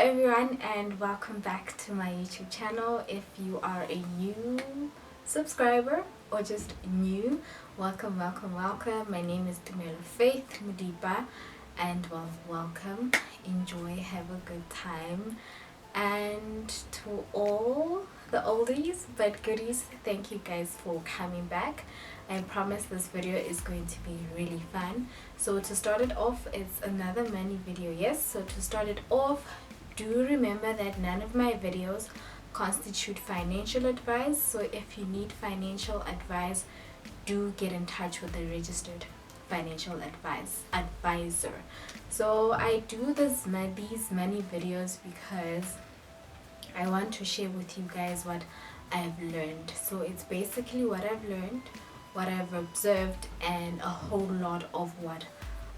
everyone, and welcome back to my YouTube channel. If you are a new subscriber or just new, welcome. My name is Tumelo Modipa, and welcome, enjoy, have a good time. And to all the oldies but goodies, thank you guys for coming back. I promise this video is going to be really fun. So to start it off, it's another money video. Yes, so to start it off, do remember that none of my videos constitute financial advice. So if you need financial advice, do get in touch with a registered financial advisor. So I do these money videos because I want to share with you guys what I've learned. So it's basically what I've learned, what I've observed, and a whole lot of what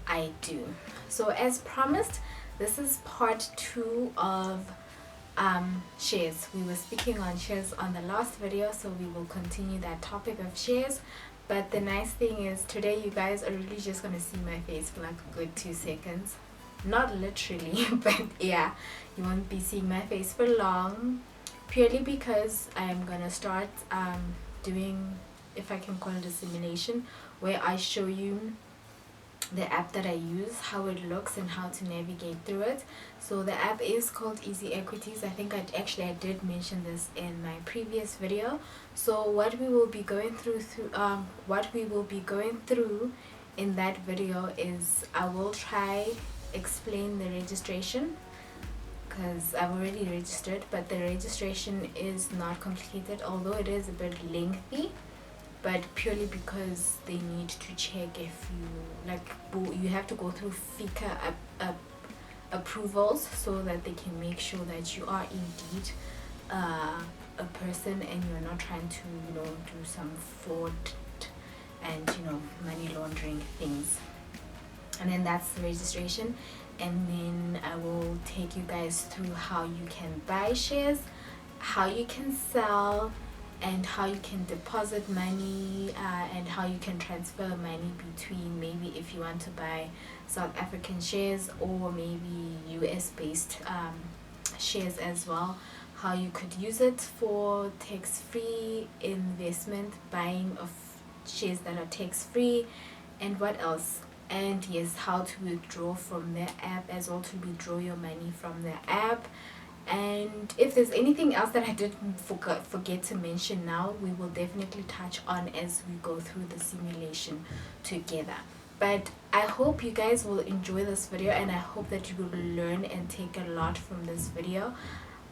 I do. So as promised, this is part 2 of shares. We were speaking on shares on the last video, so we will continue that topic of shares. But the nice thing is today you guys are really just gonna see my face for like a good 2 seconds. Not literally, but yeah, you won't be seeing my face for long, purely because I'm gonna start doing, if I can call it a simulation, where I show you the app that I use, how it looks, and how to navigate through it. So the app is called Equities. I think I did mention this in my previous video. So what we will be going through in that video is I will try explain the registration, because I've already registered, but the registration is not complicated, although it is a bit lengthy, but purely because they need to check if you have to go through FICA approvals, so that they can make sure that you are indeed a person and you're not trying to do some fraud and money laundering things. And then that's the registration, and then I will take you guys through how you can buy shares, how you can sell, and how you can deposit money, and how you can transfer money between, maybe if you want to buy South African shares or maybe US based shares as well, how you could use it for tax-free investment, buying of shares that are tax-free, and what else. And yes, how to withdraw from the app as well, to withdraw your money from the app. And if there's anything else that I didn't forget to mention now, we will definitely touch on as we go through the simulation together. But I hope you guys will enjoy this video, and I hope that you will learn and take a lot from this video.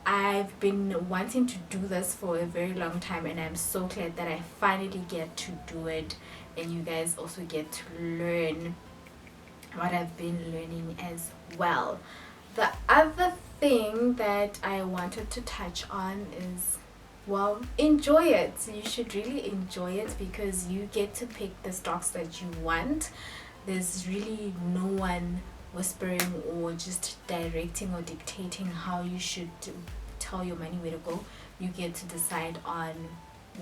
I've been wanting to do this for a very long time, and I'm so glad that I finally get to do it, and you guys also get to learn what I've been learning as well. The other thing that I wanted to touch on is, well, enjoy it. You should really enjoy it, because you get to pick the stocks that you want. There's really no one whispering or just directing or dictating how you should tell your money where to go. You get to decide on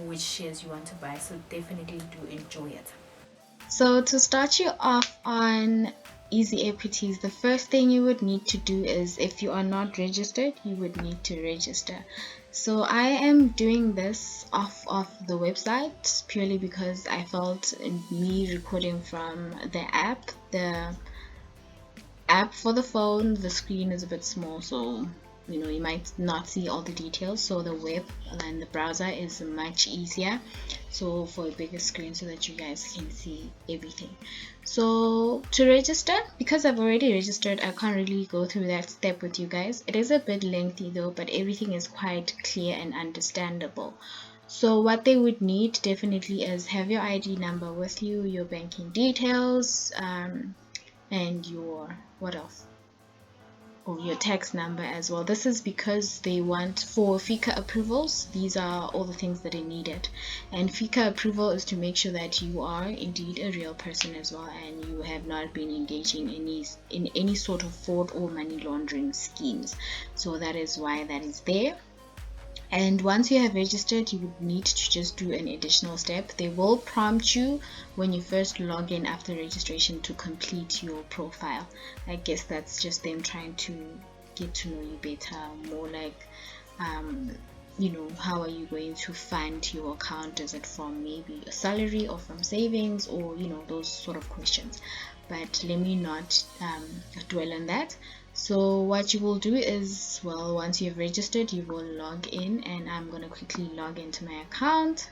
which shares you want to buy, so definitely do enjoy it. So to start you off on Equities, the first thing you would need to do is, if you are not registered, you would need to register. So I am doing this off of the website purely because I felt me recording from the app for the phone, the screen is a bit small, so you might not see all the details. So the web and the browser is much easier, so for a bigger screen, so that you guys can see everything. So to register, because I've already registered, I can't really go through that step with you guys. It is a bit lengthy though, but everything is quite clear and understandable. So what they would need definitely is have your ID number with you, your banking details, and your what else? Or your tax number as well. This is because they want, for FICA approvals, these are all the things that are needed. And FICA approval is to make sure that you are indeed a real person as well, and you have not been engaging in any sort of fraud or money laundering schemes. So that is why that is there. And once you have registered, you would need to just do an additional step. They will prompt you when you first log in after registration to complete your profile. I guess that's just them trying to get to know you better, more like how are you going to fund your account? Is it from maybe a salary or from savings, or those sort of questions. But let me not dwell on that. So what you will do is, well, once you've registered, you will log in, and I'm going to quickly log into my account.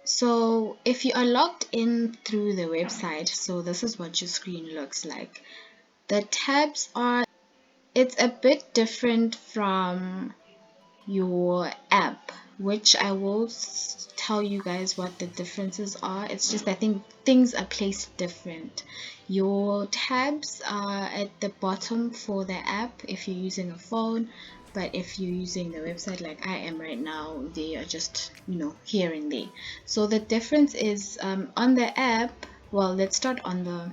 So if you are logged in through the website, so this is what your screen looks like. The tabs are, it's a bit different from your app, which I will tell you guys what the differences are. It's just I think things are placed different. Your tabs are at the bottom for the app if you're using a phone, but if you're using the website like I am right now, they are just here and there. So the difference is on the app, well, let's start on the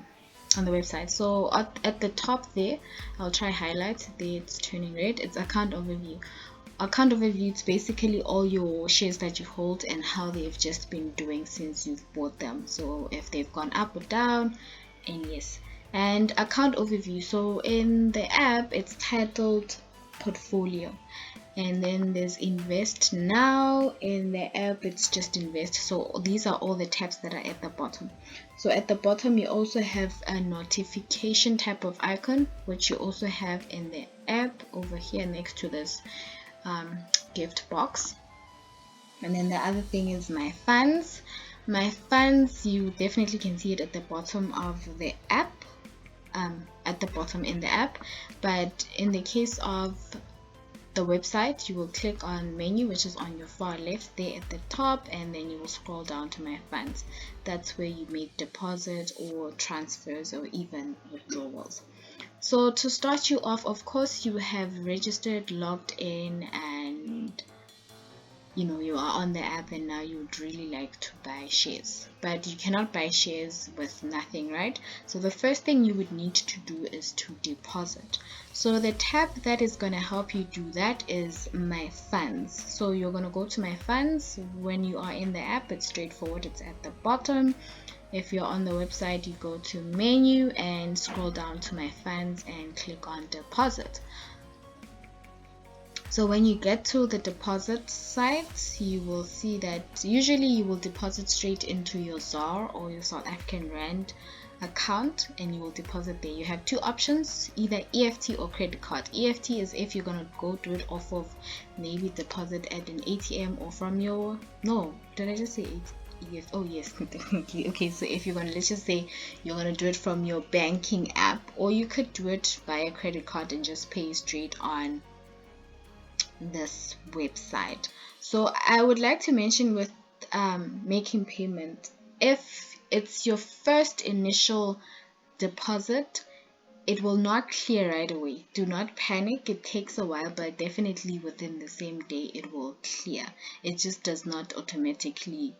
website. So at the top there, I'll try highlight there, it's turning red, it's account overview. Account overview, it's basically all your shares that you hold and how they've just been doing since you've bought them, so if they've gone up or down, and yes. And account overview, so in the app it's titled portfolio, and then there's invest now. In the app it's just invest. So these are all the tabs that are at the bottom. So at the bottom you also have a notification type of icon, which you also have in the app over here next to this gift box. And then the other thing is my funds. My funds, you definitely can see it at the bottom of the app, at the bottom in the app. But in the case of the website, you will click on menu, which is on your far left there at the top, and then you will scroll down to my funds. That's where you make deposits or transfers or even withdrawals. So to start you off, of course, you have registered, logged in, and you are on the app, and now you would really like to buy shares, but you cannot buy shares with nothing, right? So the first thing you would need to do is to deposit. So the tab that is going to help you do that is my funds. So you're going to go to my funds. When you are in the app, it's straightforward, it's at the bottom. If you're on the website, you go to menu and scroll down to my funds and click on deposit. So when you get to the deposit site, you will see that usually you will deposit straight into your ZAR or your South African Rand account, and you will deposit there. You have two options, either EFT or credit card. EFT is if you're going to go do it off of maybe deposit at an ATM or from your, no, did I just say ATM? Yes, oh yes, definitely. Okay, so if you're gonna, let's just say you're gonna do it from your banking app, or you could do it via credit card and just pay straight on this website. So I would like to mention with making payment, if it's your first initial deposit, it will not clear right away. Do not panic, it takes a while, but definitely within the same day it will clear. It just does not automatically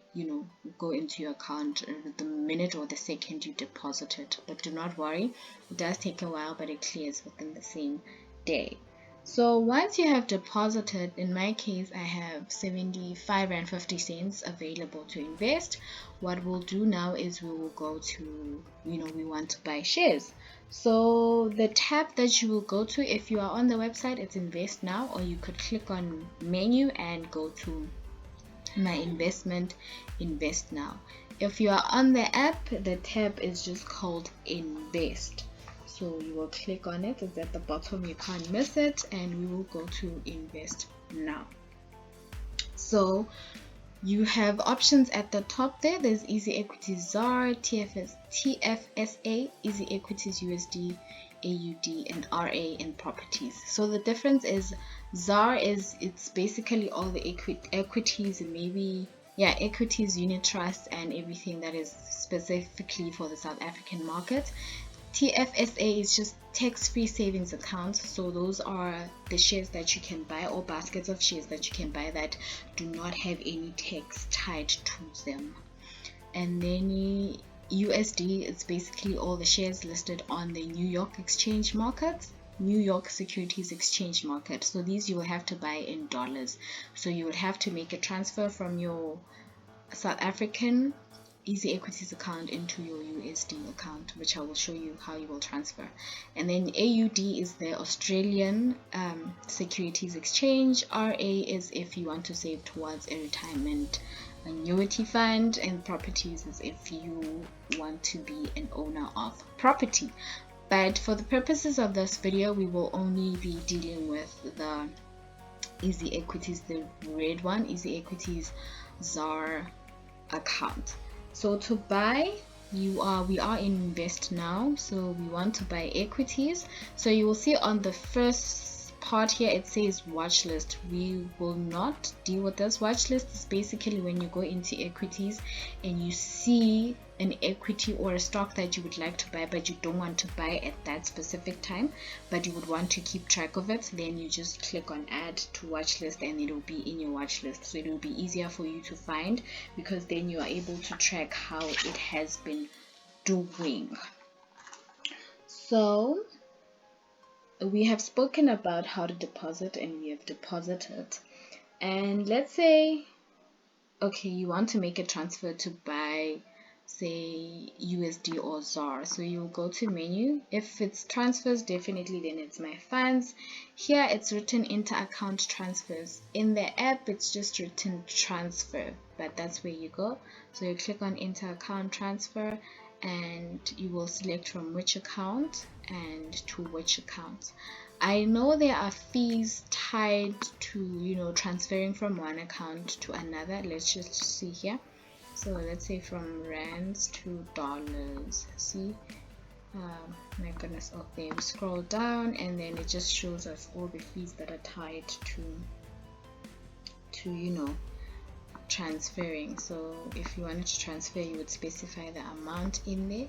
go into your account the minute or the second you deposit it. But do not worry, it does take a while, but it clears within the same day. So once you have deposited, in my case I have 75.50 available to invest. What we'll do now is we will go to, we want to buy shares. So the tab that you will go to, if you are on the website, it's invest now, or you could click on menu and go to my investment, invest now. If you are on the app, the tab is just called invest. So you will click on it, it's at the bottom, you can't miss it, and we will go to invest now. So you have options at the top there. There's Easy Equities ZAR, TFSA, Easy Equities USD, AUD, and RA in properties. So the difference is ZAR it's basically all the equities, and maybe equities, unit trust, and everything that is specifically for the South African market. TFSA is just tax-free savings accounts. So those are the shares that you can buy, or baskets of shares that you can buy that do not have any tax tied to them. And then USD, it's basically all the shares listed on the New York Exchange Market, New York Securities Exchange Market. So these you will have to buy in dollars. So you would have to make a transfer from your South African Easy Equities account into your USD account, which I will show you how you will transfer. And then AUD is the Australian Securities Exchange. RA is if you want to save towards a retirement annuity fund, and properties is if you want to be an owner of property. But for the purposes of this video, we will only be dealing with the Easy Equities, the red one, Easy Equities ZAR account. So to buy, we are in invest now, so we want to buy equities. So you will see on the first part here it says watch list. We will not deal with this. Watch list is basically when you go into equities and you see an equity or a stock that you would like to buy, but you don't want to buy at that specific time, but you would want to keep track of it. Then you just click on add to watch list and it will be in your watch list, so it will be easier for you to find, because then you are able to track how it has been doing. So we have spoken about how to deposit, and we have deposited. And let's say, okay, you want to make a transfer to buy, say, USD or ZAR. So you'll go to menu. If it's transfers, definitely then it's my funds. Here it's written inter-account transfers. In the app it's just written transfer, but that's where you go. So you click on inter-account transfer and you will select from which account and to which account. I know there are fees tied to transferring from one account to another. Let's just see here. So let's say from rands to dollars. See, my goodness, okay, we scroll down and then it just shows us all the fees that are tied to transferring. So if you wanted to transfer, you would specify the amount in there,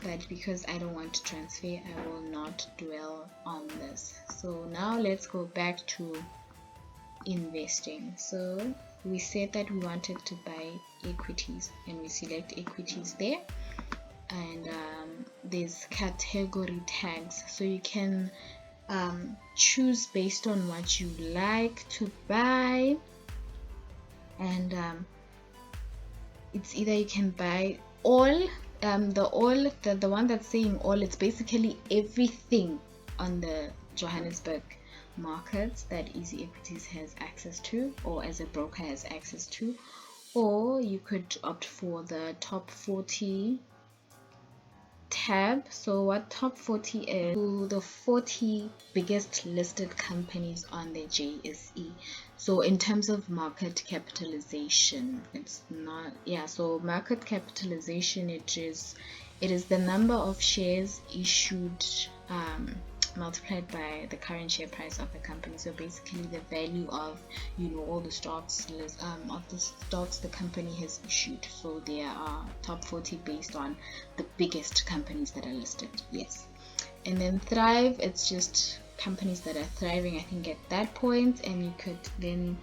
but because I don't want to transfer, I will not dwell on this. So now let's go back to investing. So we said that we wanted to buy equities, and we select equities there, and there's category tags, so you can choose based on what you like to buy. And it's either you can buy all, the one that's saying all, it's basically everything on the Johannesburg markets that Easy Equities has access to, or as a broker has access to. Or you could opt for the top 40 tab. So what top 40 is, the 40 biggest listed companies on the JSE. So in terms of market capitalization, it's not, yeah, so market capitalization, it is the number of shares issued multiplied by the current share price of the company. So basically the value of all the stocks of the stocks the company has issued. So there are top 40 based on the biggest companies that are listed. Yes. And then Thrive, it's just companies that are thriving, I think, at that point. And you could then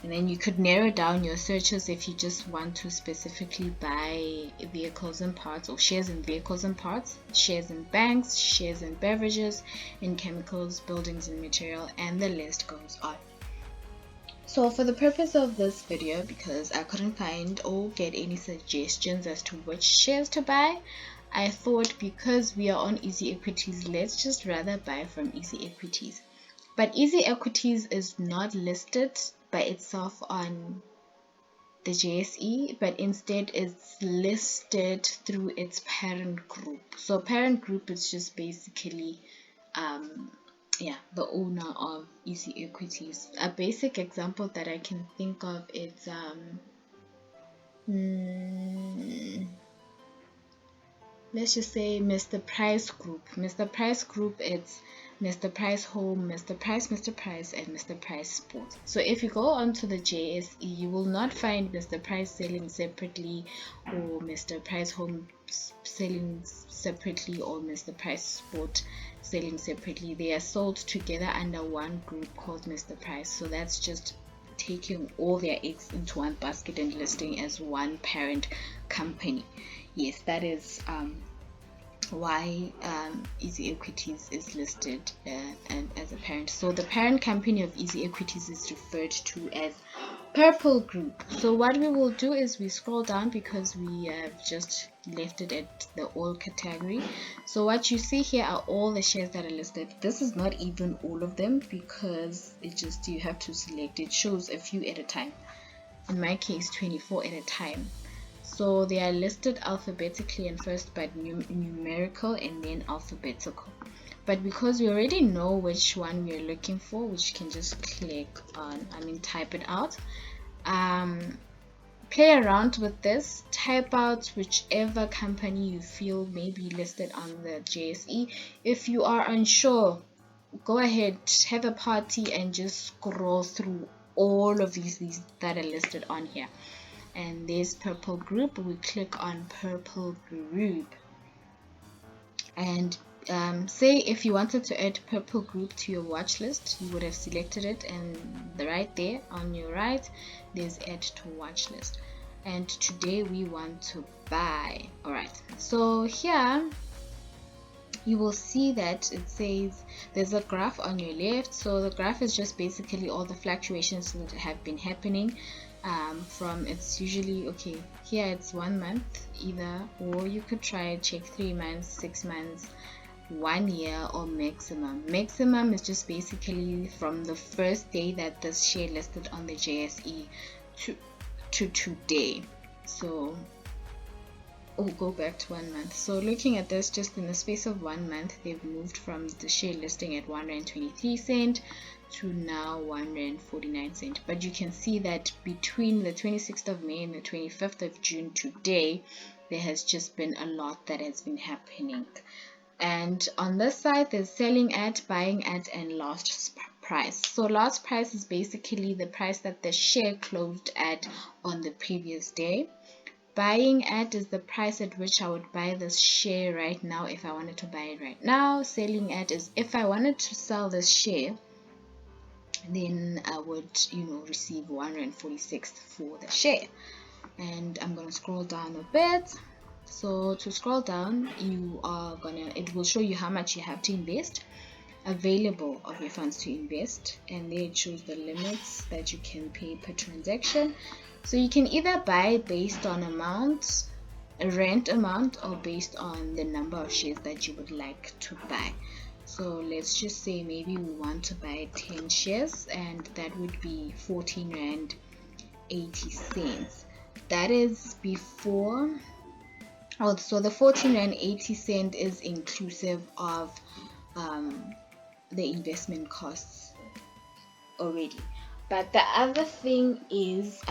you could narrow down your searches if you just want to specifically buy vehicles and parts, or shares in vehicles and parts, shares in banks, shares in beverages, in chemicals, buildings and material, and the list goes on. So for the purpose of this video, because I couldn't find or get any suggestions as to which shares to buy, I thought because we are on Easy Equities, let's just rather buy from Easy Equities. But Easy Equities is not listed by itself on the JSE, but instead it's listed through its parent group. So parent group is just basically the owner of Easy Equities. A basic example that I can think of is let's just say Mr. Price Group. Mr. Price Group, it's Mr. Price Home, Mr. Price, and Mr. Price Sport. So if you go onto the JSE, you will not find Mr. Price selling separately, or Mr. Price Home selling separately, or Mr. Price Sport selling separately. They are sold together under one group called Mr. Price. So that's just taking all their eggs into one basket and listing as one parent company. Yes, that is why Easy Equities is listed and as a parent. So the parent company of Easy Equities is referred to as Purple Group. So what we will do is we scroll down because we have just left it at the all category. So what you see here are all the shares that are listed. This is not even all of them because it just, you have to select. It shows a few at a time. In my case, 24 at a time. So they are listed alphabetically and first, but numerical and then alphabetical. But because we already know which one we are looking for, which you can just click on, type it out. Play around with this, type out whichever company you feel may be listed on the JSE. If you are unsure, go ahead, have a party and just scroll through all of these that are listed on here. And there's Purple Group. We click on Purple Group, and say if you wanted to add Purple Group to your watch list, you would have selected it, and right there on your right there's add to watch list. And today we want to buy. Alright, so here you will see that it says there's a graph on your left. So the graph is just basically all the fluctuations that have been happening from, it's usually, okay, here it's 1 month either, or you could try check 3 months, 6 months, 1 year, or maximum. Maximum is just basically from the first day that this share listed on the JSE to today. So we'll go back to 1 month. So looking at this, just in the space of 1 month, they've moved from the share listing at 1.23 cent to now 1.49 cent. But you can see that between the 26th of May and the 25th of June today, there has just been a lot that has been happening. And on this side, there's selling at, buying at, and last price. So last price is basically the price that the share closed at on the previous day. Buying at is the price at which I would buy this share right now if I wanted to buy it right now. Selling at is if I wanted to sell this share, then I would, receive 146 for the share. And I'm going to scroll down a bit. So to scroll down, it will show you how much you have to invest, available of your funds to invest, and there it shows the limits that you can pay per transaction. So you can either buy based on amount, a rent amount, or based on the number of shares that you would like to buy. So let's just say maybe we want to buy 10 shares, and that would be 14 rand 80 cents. That is before. So the 14 rand 80 cent is inclusive of the investment costs already. But the other thing is,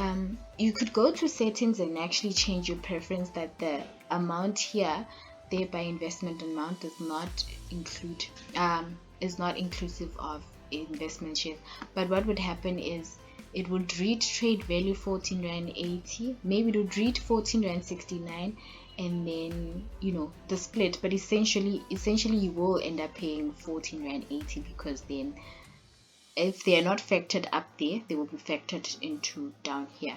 you could go to settings and actually change your preference that the amount here, thereby investment amount, does not include, is not inclusive of investment shares. But what would happen is it would read trade value 14 rand 80, maybe it would read 14 rand 69, and then the split. But essentially you will end up paying 14 rand 80, because then if they are not factored up there, they will be factored into down here.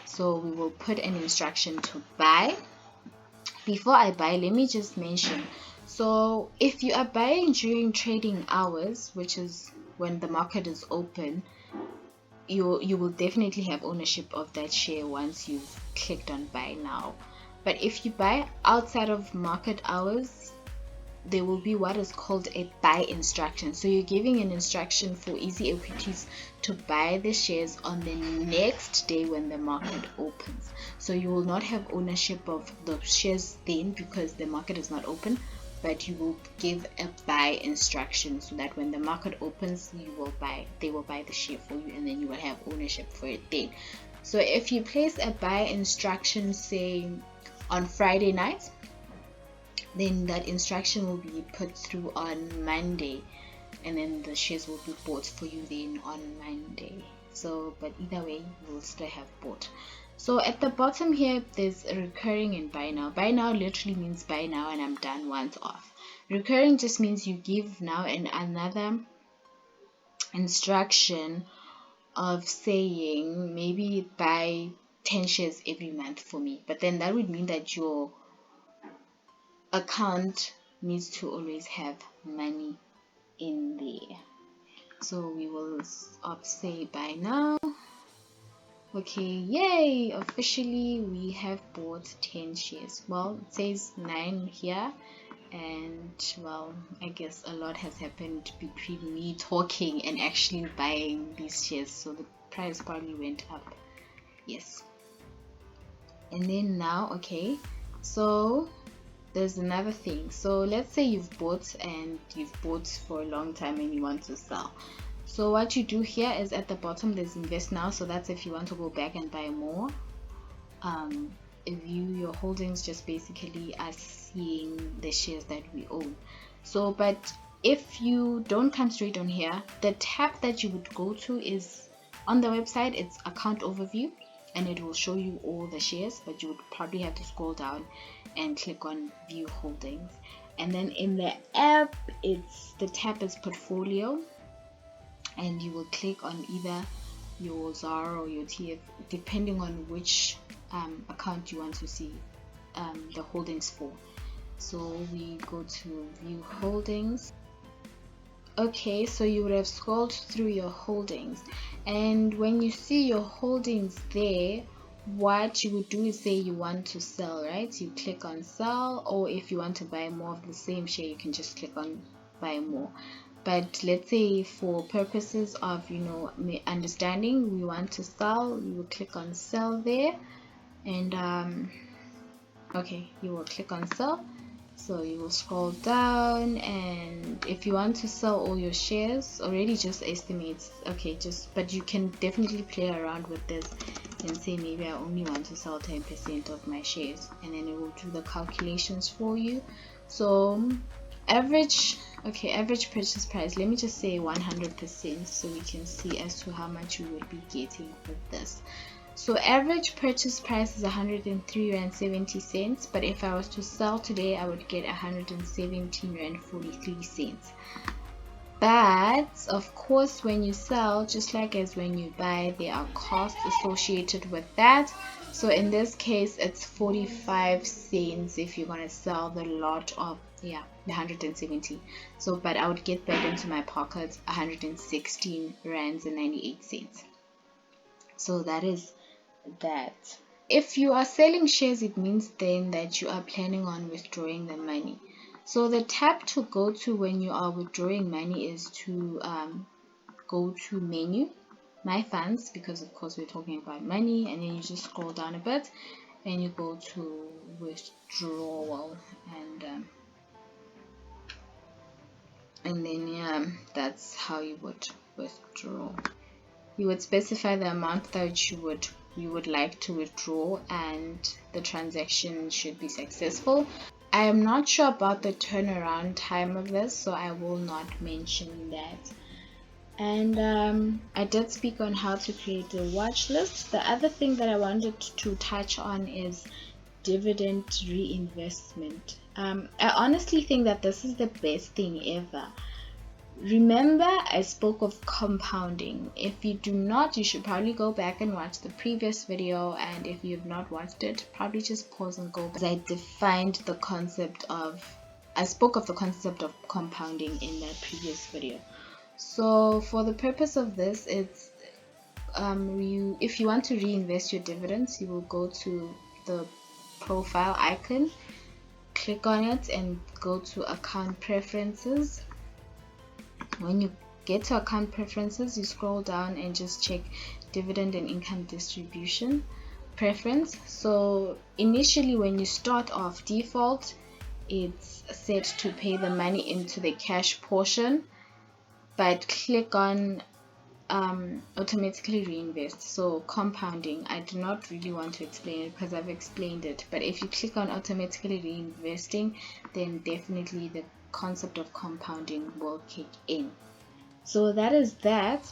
So we will put an instruction to buy. Before I buy, let me just mention, so if you are buying during trading hours, which is when the market is open, you will definitely have ownership of that share once you've clicked on buy now. But if you buy outside of market hours, there will be what is called a buy instruction. So you're giving an instruction for Easy Equities to buy the shares on the next day when the market opens. So you will not have ownership of the shares then, because the market is not open, but you will give a buy instruction so that when the market opens, they will buy the share for you, and then you will have ownership for it then. So if you place a buy instruction, say on Friday night, then that instruction will be put through on Monday, and then the shares will be bought for you then on Monday. So, but either way, you will still have bought. So at the bottom here, there's a recurring and buy now. Buy now literally means buy now and I'm done once off. Recurring just means you give now and another instruction of saying maybe buy 10 shares every month for me. But then that would mean that your account needs to always have money in there. So we will say buy now. Okay, yay! Officially we have bought 10 shares. Well, it says 9 here, and well, I guess a lot has happened between me talking and actually buying these shares, so the price probably went up. Yes. And then now, okay, so there's another thing. So let's say you've bought for a long time and you want to sell. So what you do here is at the bottom there's invest now, so that's if you want to go back and buy more. View your holdings just basically as seeing the shares that we own. So but if you don't come straight on here, the tab that you would go to is on the website, it's account overview, and it will show you all the shares, but you would probably have to scroll down and click on view holdings. And then in the app, the tab is portfolio, and you will click on either your ZAR or your TF, depending on which account you want to see the holdings for. So we go to view holdings. Okay, so you would have scrolled through your holdings, and when you see your holdings there, what you would do is say you want to sell, right? You click on sell, or if you want to buy more of the same share, you can just click on buy more. But let's say for purposes of understanding, we want to sell, you will click on sell there, and okay, you will click on sell. So you will scroll down, and if you want to sell all your shares, already just estimates, okay, but you can definitely play around with this and say maybe I only want to sell 10% of my shares, and then it will do the calculations for you. So average purchase price, let me just say 100% so we can see as to how much we would be getting with this. So average purchase price is 103 rand 70 cents, but if I was to sell today, I would get 117 rand 43 cents. But of course, when you sell, just like as when you buy, there are costs associated with that. So in this case, it's 45 cents if you're gonna sell the lot of the 170. So but I would get back into my pocket 116 rands and 98 cents. So that is that. If you are selling shares, it means then that you are planning on withdrawing the money. So the tab to go to when you are withdrawing money is to go to menu, my funds, because of course we're talking about money, and then you just scroll down a bit and you go to withdrawal, and then that's how you would withdraw. You would specify the amount that you would like to withdraw, and the transaction should be successful. I am not sure about the turnaround time of this, so I will not mention that. And I did speak on how to create a watch list. The other thing that I wanted to touch on is dividend reinvestment. I honestly think that this is the best thing ever. Remember, I spoke of compounding. If you do not, you should probably go back and watch the previous video, and if you have not watched it, probably just pause and go, because I spoke of the concept of compounding in that previous video. So for the purpose of this, it's if you want to reinvest your dividends, you will go to the profile icon, click on it, and go to account preferences. When you get to account preferences, you scroll down and just check dividend and income distribution preference. So initially when you start off, default, it's set to pay the money into the cash portion, but click on automatically reinvest. So compounding, I do not really want to explain it because I've explained it, but if you click on automatically reinvesting, then definitely the concept of compounding will kick in. So that is that.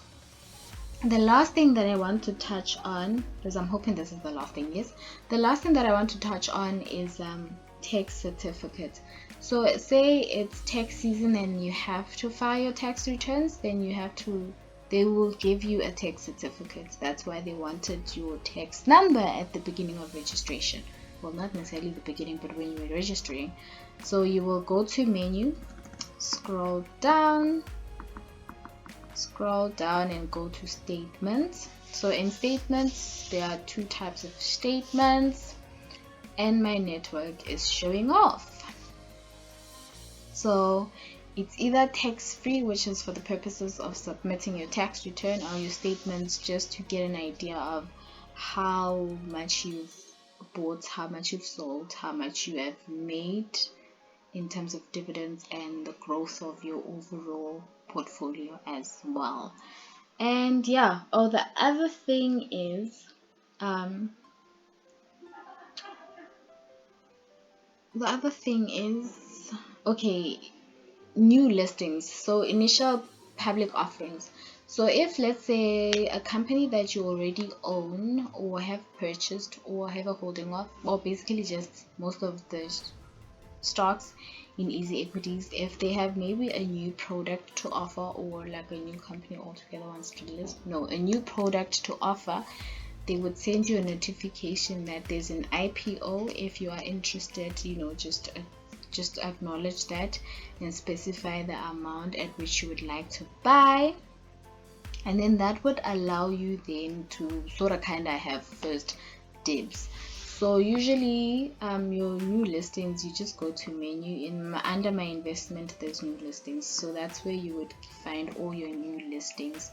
The last thing that I want to touch on, because I'm hoping this is the last thing, yes, the last thing that I want to touch on is tax certificate. So say it's tax season and you have to file your tax returns, then they will give you a tax certificate. That's why they wanted your tax number at the beginning of registration. well, not necessarily the beginning, but when you were registering. So you will go to menu, scroll down and go to statements. So in statements, there are two types of statements, and my network is showing off. So it's either tax-free, which is for the purposes of submitting your tax return, or your statements just to get an idea of how much you've bought, how much you've sold, how much you have made in terms of dividends, and the growth of your overall portfolio as well. And yeah, the other thing is okay, new listings. So initial public offerings. So if, let's say, a company that you already own or have purchased or have a holding of, or basically just most of the stocks in Easy Equities, if they have maybe a new product to offer, or like a new company altogether wants to list, a new product to offer, they would send you a notification that there's an IPO. If you are interested, just acknowledge that and specify the amount at which you would like to buy, and then that would allow you then to sort of kind of have first dibs. So usually your new listings, you just go to menu. Under my investment, there's new listings, so that's where you would find all your new listings.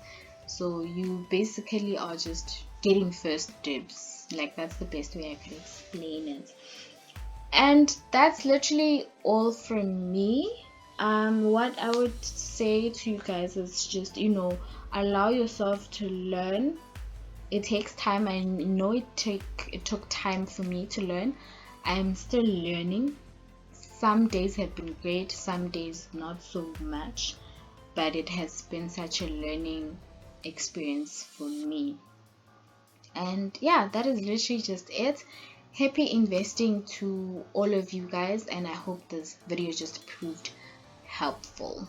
So you basically are just getting first dibs. Like, that's the best way I could explain it. And that's literally all from me. What I would say to you guys is just, allow yourself to learn. It takes time. I know it took time for me to learn. I'm still learning. Some days have been great, some days not so much, but it has been such a learning experience for me. And yeah, that is literally just it. Happy investing to all of you guys, and I hope this video just proved helpful.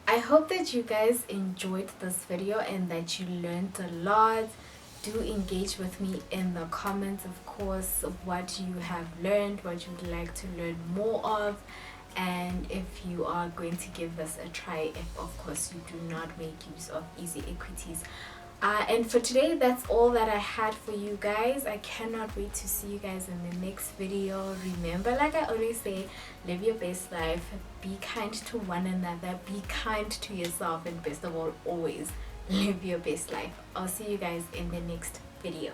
I hope that you guys enjoyed this video and that you learned a lot. Do engage with me in the comments, of course, of what you have learned, what you would like to learn more of, and if you are going to give this a try, if of course you do not make use of Easy Equities. And for today, that's all that I had for you guys. I cannot wait to see you guys in the next video. Remember, like I always say, live your best life, be kind to one another, be kind to yourself, and best of all, always live your best life. I'll see you guys in the next video.